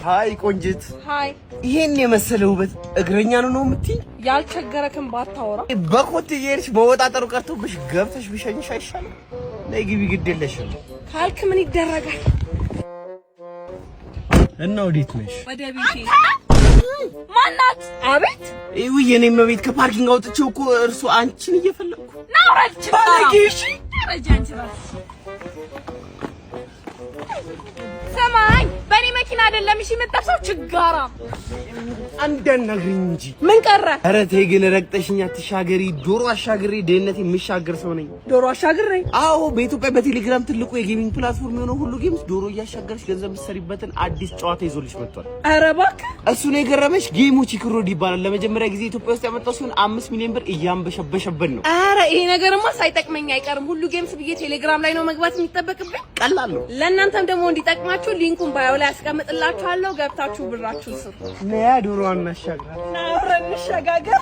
ሃይ ቆንጅት ሃይ ይሄን የመሰለ ውበት እግረኛ ነው የምትይ? ያልቸገረከም ባታወራ በኮት እየሄድሽ በወጣጠሩ ቀርቶብሽ ገብተሽ ቢሸኝሽ አይሻልም? ነይ ግቢ ግድ የለሽም ካልክ ምን ይደረጋል? እና ወዴት ነሽ? ወደ ቤቴ። ማናት? አቤት ይኸው የኔ መቤት ከፓርኪንግ አውጥቼው እኮ እርሱ አንቺን እየፈለኩ ናውራች ባለጌሽ ረጃንቺ ባስ ሰማኝ በኔ መኪና አይደለም እሺ የምትጠብሰው ችጋራ አንደናግሪኝ እንጂ ምን ቀረ? ኧረ ተይ ግን ረግጠሽኛ ተሻገሪ ዶሮ አሻግሬ ደህንነት የሚሻገር ሰው ነኝ። ዶሮ አሻግሬ? አዎ በኢትዮጵያ በቴሌግራም ትልቁ የጌሚንግ ፕላትፎርም የሆነው ሁሉ ጌምስ ዶሮ እያሻገርሽ ገንዘብ የምትሰሪበትን አዲስ ጨዋታ ይዞልሽ መጥቷል። ኧረ እባክህ እሱ ነው የገረመሽ? ጌሙ ቺክሮድ ይባላል። ለመጀመሪያ ጊዜ ኢትዮጵያ ውስጥ ያመጣው ሲሆን 5 ሚሊዮን ብር እያንበሸበሸበን ነው። ኧረ ይሄ ነገርማ ሳይጠቅመኝ አይቀርም። ሁሉ ጌምስ ብዬ ቴሌግራም ላይ ነው መግባት የሚጠበቅብኝ። ቀላል ነው። ለእናንተም ደግሞ እንዲጠቅማችሁ ሊንኩን ባዮ ላይ አስቀምጥላችኋለሁ። ገብታችሁ ብራችሁን ስሩ። ነያ ዶሮዋን እናሻግራለን። አብረን እንሸጋገር።